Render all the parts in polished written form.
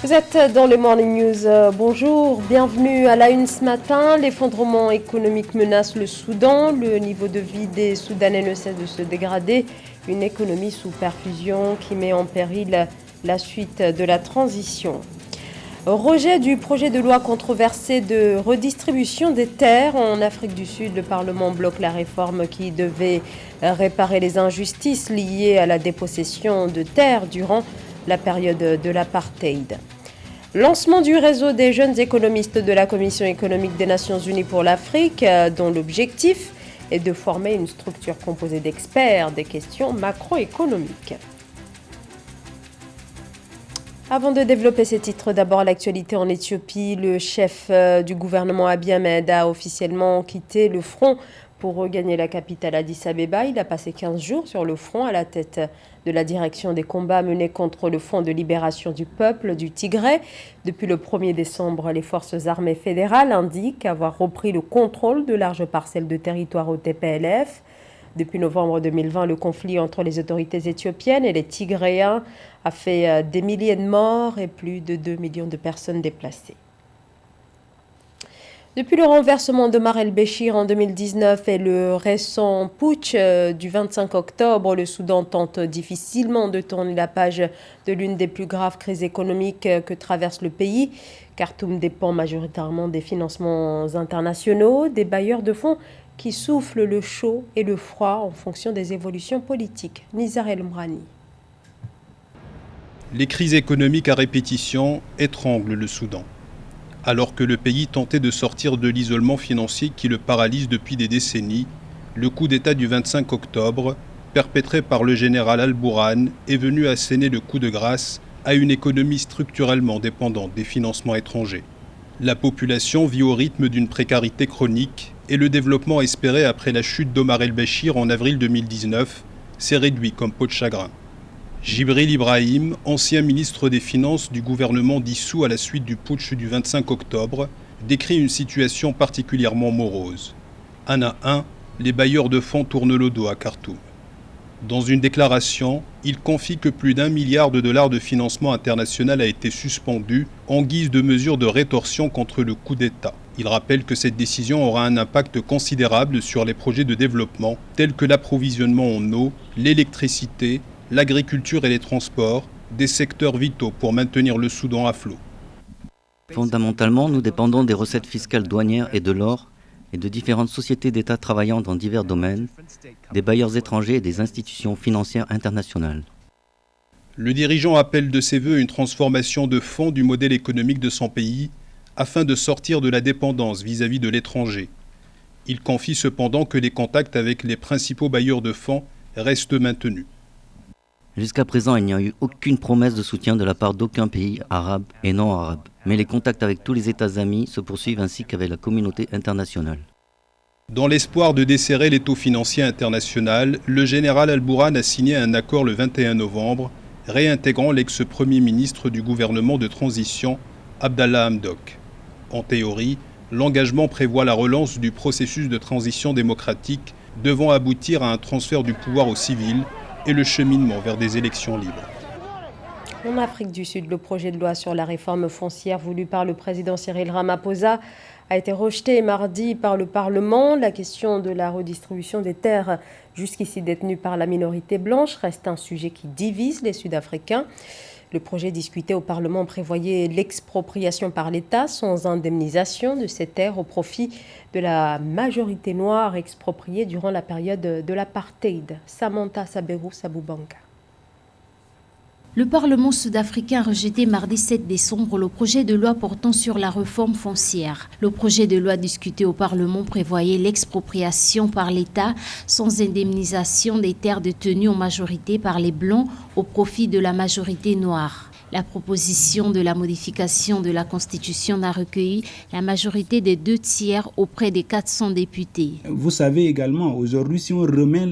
Vous êtes dans le Morning News. Bonjour, bienvenue à la une ce matin. L'effondrement économique menace le Soudan. Le niveau de vie des Soudanais ne cesse de se dégrader. Une économie sous perfusion qui met en péril la suite de la transition. Rejet du projet de loi controversé de redistribution des terres en Afrique du Sud. Le Parlement bloque la réforme qui devait réparer les injustices liées à la dépossession de terres durant la période de l'apartheid. Lancement du réseau des jeunes économistes de la Commission économique des Nations Unies pour l'Afrique, dont l'objectif est de former une structure composée d'experts des questions macroéconomiques. Avant de développer ces titres, d'abord l'actualité en Éthiopie. Le chef du gouvernement Abiy Ahmed a officiellement quitté le front pour regagner la capitale Addis Abeba. Il a passé 15 jours sur le front à la tête de la direction des combats menés contre le Front de libération du peuple du Tigré. Depuis le 1er décembre, les forces armées fédérales indiquent avoir repris le contrôle de larges parcelles de territoire au TPLF. Depuis novembre 2020, le conflit entre les autorités éthiopiennes et les Tigréens a fait des milliers de morts et plus de 2 millions de personnes déplacées. Depuis le renversement d'Omar el-Béchir en 2019 et le récent putsch du 25 octobre, le Soudan tente difficilement de tourner la page de l'une des plus graves crises économiques que traverse le pays. Khartoum dépend majoritairement des financements internationaux, des bailleurs de fonds qui soufflent le chaud et le froid en fonction des évolutions politiques. Nizar El-Mrani. Les crises économiques à répétition étranglent le Soudan. Alors que le pays tentait de sortir de l'isolement financier qui le paralyse depuis des décennies, le coup d'État du 25 octobre, perpétré par le général Al-Bourhan, est venu asséner le coup de grâce à une économie structurellement dépendante des financements étrangers. La population vit au rythme d'une précarité chronique et le développement espéré après la chute d'Omar el-Béchir en avril 2019 s'est réduit comme peau de chagrin. Djibril Ibrahim, ancien ministre des Finances du gouvernement dissous à la suite du putsch du 25 octobre, décrit une situation particulièrement morose. Un à un, les bailleurs de fonds tournent le dos à Khartoum. Dans une déclaration, il confie que plus d'1 milliard de dollars de financement international a été suspendu en guise de mesure de rétorsion contre le coup d'État. Il rappelle que cette décision aura un impact considérable sur les projets de développement tels que l'approvisionnement en eau, l'électricité, l'agriculture et les transports, des secteurs vitaux pour maintenir le Soudan à flot. Fondamentalement, nous dépendons des recettes fiscales douanières et de l'or et de différentes sociétés d'État travaillant dans divers domaines, des bailleurs étrangers et des institutions financières internationales. Le dirigeant appelle de ses vœux une transformation de fond du modèle économique de son pays afin de sortir de la dépendance vis-à-vis de l'étranger. Il confie cependant que les contacts avec les principaux bailleurs de fonds restent maintenus. Jusqu'à présent, il n'y a eu aucune promesse de soutien de la part d'aucun pays arabe et non arabe. Mais les contacts avec tous les États amis se poursuivent ainsi qu'avec la communauté internationale. Dans l'espoir de desserrer l'étau financier international, le général Al-Bourhan a signé un accord le 21 novembre, réintégrant l'ex-premier ministre du gouvernement de transition, Abdallah Hamdok. En théorie, l'engagement prévoit la relance du processus de transition démocratique devant aboutir à un transfert du pouvoir aux civils et le cheminement vers des élections libres. En Afrique du Sud, le projet de loi sur la réforme foncière voulu par le président Cyril Ramaphosa a été rejeté mardi par le Parlement. La question de la redistribution des terres jusqu'ici détenues par la minorité blanche reste un sujet qui divise les Sud-Africains. Le projet discuté au Parlement prévoyait l'expropriation par l'État sans indemnisation de ces terres au profit de la majorité noire expropriée durant la période de l'apartheid. Samantha Saberou Saboubanka. Le Parlement sud-africain a rejeté mardi 7 décembre le projet de loi portant sur la réforme foncière. Le projet de loi discuté au Parlement prévoyait l'expropriation par l'État sans indemnisation des terres détenues en majorité par les Blancs au profit de la majorité noire. La proposition de la modification de la Constitution a recueilli la majorité des 2/3 auprès des 400 députés. Vous savez également, aujourd'hui, si on remet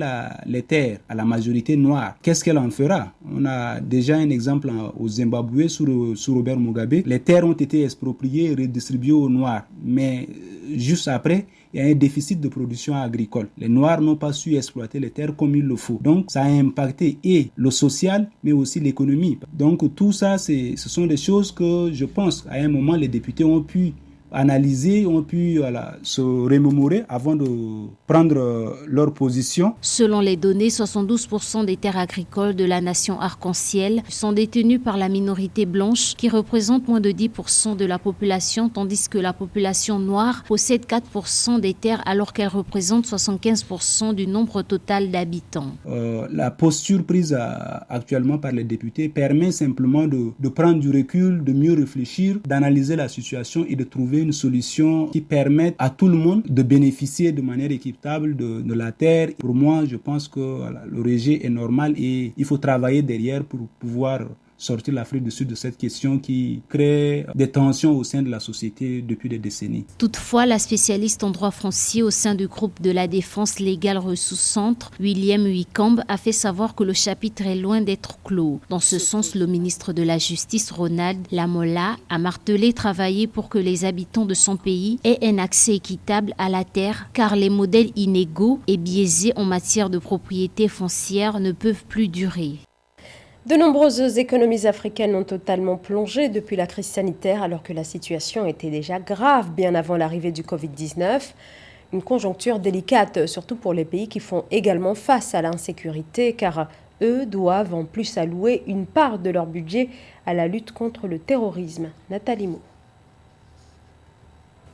les terres à la majorité noire, qu'est-ce qu'elle en fera? On a déjà un exemple au Zimbabwe sous Robert Mugabe. Les terres ont été expropriées et redistribuées aux Noirs. Mais juste après, il y a un déficit de production agricole. Les Noirs n'ont pas su exploiter les terres comme il le faut. Donc, ça a impacté et le social, mais aussi l'économie. Donc, tout ça, ce sont des choses que je pense, à un moment, les députés ont pu analyser, ont pu se remémorer avant de prendre leur position. Selon les données, 72% des terres agricoles de la nation arc-en-ciel sont détenues par la minorité blanche qui représente moins de 10% de la population, tandis que la population noire possède 4% des terres alors qu'elle représente 75% du nombre total d'habitants. La posture prise actuellement par les députés permet simplement de prendre du recul, de mieux réfléchir, d'analyser la situation et de trouver une solution qui permette à tout le monde de bénéficier de manière équitable de la terre. Pour moi, je pense que le rejet est normal et il faut travailler derrière pour pouvoir sortir l'Afrique du Sud de cette question qui crée des tensions au sein de la société depuis des décennies. Toutefois, la spécialiste en droit foncier au sein du groupe de la défense légale Ressources Centre, William Wikamb, a fait savoir que le chapitre est loin d'être clos. Dans ce sens, le ministre de la Justice, Ronald Lamola, a martelé travailler pour que les habitants de son pays aient un accès équitable à la terre, car les modèles inégaux et biaisés en matière de propriété foncière ne peuvent plus durer. De nombreuses économies africaines ont totalement plongé depuis la crise sanitaire alors que la situation était déjà grave bien avant l'arrivée du Covid-19. Une conjoncture délicate, surtout pour les pays qui font également face à l'insécurité car eux doivent en plus allouer une part de leur budget à la lutte contre le terrorisme. Nathalie Mo.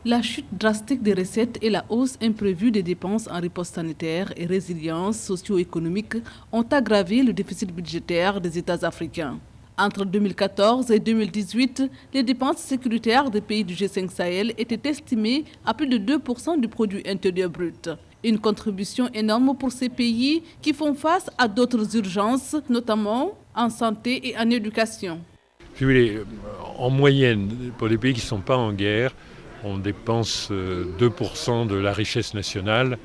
La chute drastique des recettes et la hausse imprévue des dépenses en riposte sanitaire et résilience socio-économique ont aggravé le déficit budgétaire des États africains. Entre 2014 et 2018, les dépenses sécuritaires des pays du G5 Sahel étaient estimées à plus de 2% du produit intérieur brut. Une contribution énorme pour ces pays qui font face à d'autres urgences, notamment en santé et en éducation. En moyenne, pour les pays qui ne sont pas en guerre, on dépense 2% de la richesse nationale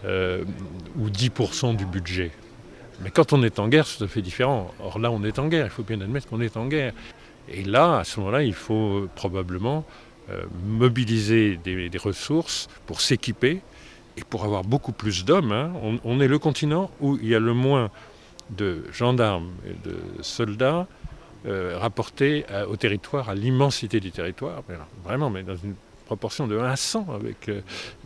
ou 10% du budget. Mais quand on est en guerre, c'est tout à fait différent. Or là, on est en guerre, il faut bien admettre qu'on est en guerre. Et là, à ce moment-là, il faut probablement mobiliser des ressources pour s'équiper et pour avoir beaucoup plus d'hommes. On est le continent où il y a le moins de gendarmes et de soldats rapportés au territoire, à l'immensité du territoire. Vraiment, mais dans une proportion de 1 à 100 avec,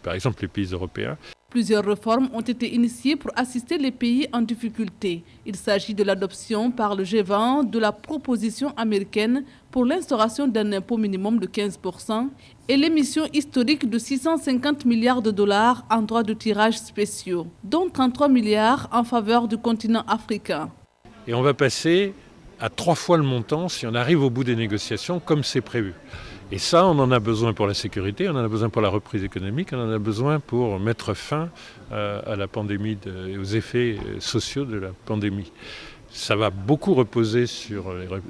par exemple, les pays européens. Plusieurs réformes ont été initiées pour assister les pays en difficulté. Il s'agit de l'adoption par le G20 de la proposition américaine pour l'instauration d'un impôt minimum de 15% et l'émission historique de 650 milliards de dollars en droits de tirage spéciaux, dont 33 milliards en faveur du continent africain. Et on va passer à 3 fois le montant si on arrive au bout des négociations comme c'est prévu. Et ça, on en a besoin pour la sécurité, on en a besoin pour la reprise économique, on en a besoin pour mettre fin à la pandémie et aux effets sociaux de la pandémie. Ça va beaucoup reposer sur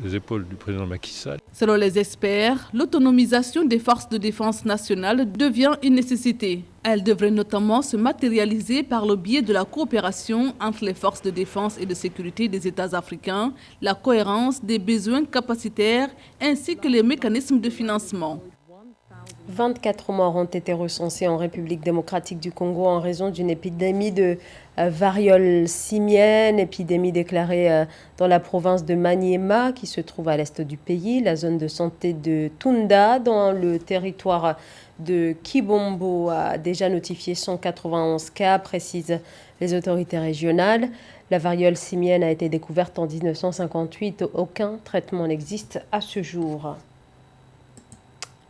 les épaules du président Macky Sall. Selon les experts, l'autonomisation des forces de défense nationales devient une nécessité. Elle devrait notamment se matérialiser par le biais de la coopération entre les forces de défense et de sécurité des États africains, la cohérence des besoins capacitaires ainsi que les mécanismes de financement. 24 morts ont été recensés en République démocratique du Congo en raison d'une épidémie de variole simienne, épidémie déclarée dans la province de Maniema qui se trouve à l'est du pays. La zone de santé de Tunda dans le territoire de Kibombo a déjà notifié 191 cas, précisent les autorités régionales. La variole simienne a été découverte en 1958. Aucun traitement n'existe à ce jour.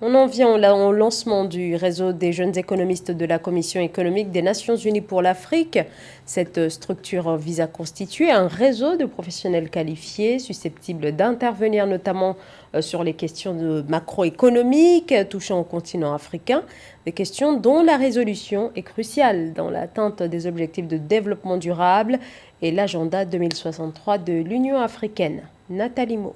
On en vient au lancement du réseau des jeunes économistes de la Commission économique des Nations Unies pour l'Afrique. Cette structure vise à constituer un réseau de professionnels qualifiés susceptibles d'intervenir notamment sur les questions macroéconomiques touchant au continent africain, des questions dont la résolution est cruciale dans l'atteinte des objectifs de développement durable et l'agenda 2063 de l'Union africaine. Nathalie Mo.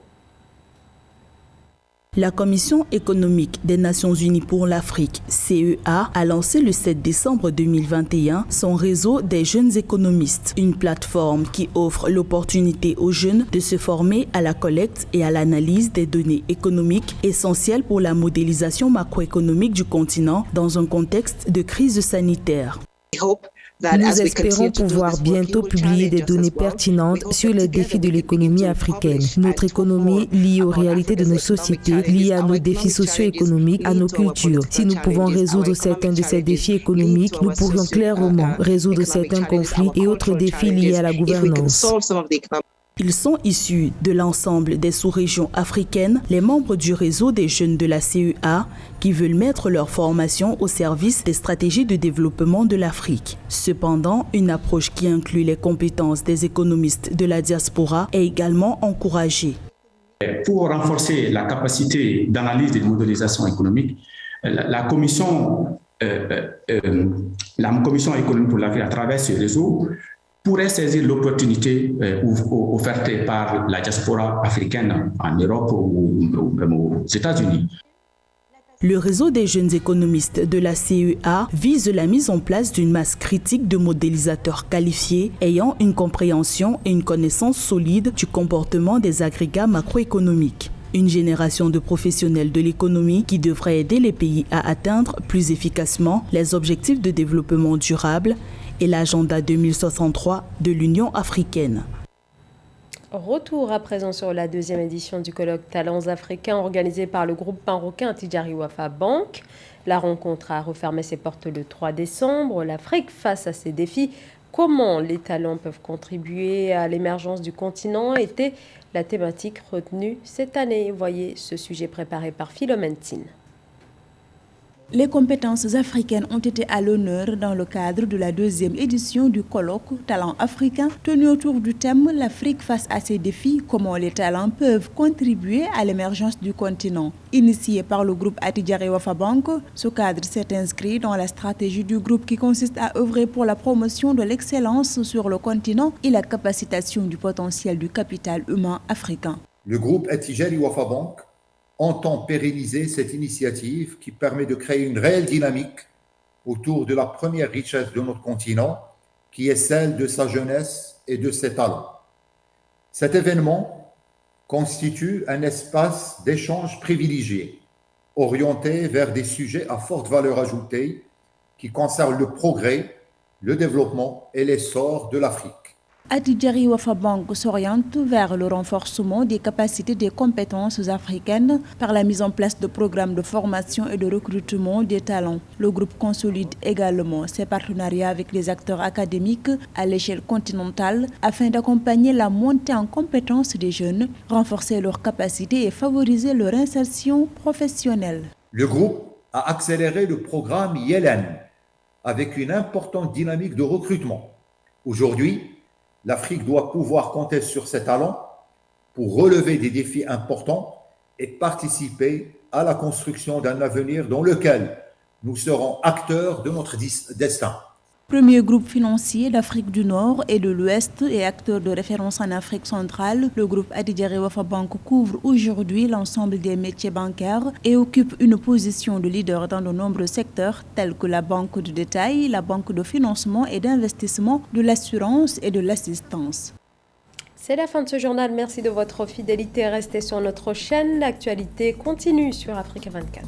La Commission économique des Nations Unies pour l'Afrique, CEA, a lancé le 7 décembre 2021 son réseau des jeunes économistes, une plateforme qui offre l'opportunité aux jeunes de se former à la collecte et à l'analyse des données économiques essentielles pour la modélisation macroéconomique du continent dans un contexte de crise sanitaire. Nous espérons pouvoir bientôt publier des données pertinentes sur les défis de l'économie africaine. Notre économie liée aux réalités de nos sociétés, liée à nos défis socio-économiques, à nos cultures. Si nous pouvons résoudre certains de ces défis économiques, nous pourrions clairement résoudre certains conflits et autres défis liés à la gouvernance. Ils sont issus de l'ensemble des sous-régions africaines, les membres du réseau des jeunes de la CEA qui veulent mettre leur formation au service des stratégies de développement de l'Afrique. Cependant, une approche qui inclut les compétences des économistes de la diaspora est également encouragée. Pour renforcer la capacité d'analyse et de modélisation économique, la Commission économique pour l'Afrique à travers ce réseau pourrait saisir l'opportunité offerte par la diaspora africaine en Europe ou aux États-Unis. Le réseau des jeunes économistes de la CEA vise la mise en place d'une masse critique de modélisateurs qualifiés ayant une compréhension et une connaissance solide du comportement des agrégats macroéconomiques. Une génération de professionnels de l'économie qui devrait aider les pays à atteindre plus efficacement les objectifs de développement durable et l'agenda 2063 de l'Union africaine. Retour à présent sur la deuxième édition du colloque Talents africains organisé par le groupe marocain Attijari Wafa Bank. La rencontre a refermé ses portes le 3 décembre. L'Afrique face à ses défis. Comment les talents peuvent contribuer à l'émergence du continent était la thématique retenue cette année. Voyez ce sujet préparé par Philomène Tine. Les compétences africaines ont été à l'honneur dans le cadre de la deuxième édition du colloque Talents africains tenu autour du thème « L'Afrique face à ses défis, comment les talents peuvent contribuer à l'émergence du continent ». Initié par le groupe Attijari Wafa Bank, ce cadre s'est inscrit dans la stratégie du groupe qui consiste à œuvrer pour la promotion de l'excellence sur le continent et la capacitation du potentiel du capital humain africain. Le groupe Attijari Wafa Bank entend pérenniser cette initiative qui permet de créer une réelle dynamique autour de la première richesse de notre continent, qui est celle de sa jeunesse et de ses talents. Cet événement constitue un espace d'échange privilégié, orienté vers des sujets à forte valeur ajoutée qui concernent le progrès, le développement et l'essor de l'Afrique. Attijari Wafa Bank s'oriente vers le renforcement des capacités et des compétences africaines par la mise en place de programmes de formation et de recrutement des talents. Le groupe consolide également ses partenariats avec les acteurs académiques à l'échelle continentale afin d'accompagner la montée en compétences des jeunes, renforcer leurs capacités et favoriser leur insertion professionnelle. Le groupe a accéléré le programme YELEN avec une importante dynamique de recrutement. Aujourd'hui, l'Afrique doit pouvoir compter sur ses talents pour relever des défis importants et participer à la construction d'un avenir dans lequel nous serons acteurs de notre destin. Premier groupe financier d'Afrique du Nord et de l'Ouest et acteur de référence en Afrique centrale, le groupe Attijari Wafa Bank couvre aujourd'hui l'ensemble des métiers bancaires et occupe une position de leader dans de nombreux secteurs tels que la banque de détail, la banque de financement et d'investissement, de l'assurance et de l'assistance. C'est la fin de ce journal. Merci de votre fidélité. Restez sur notre chaîne. L'actualité continue sur Africa 24.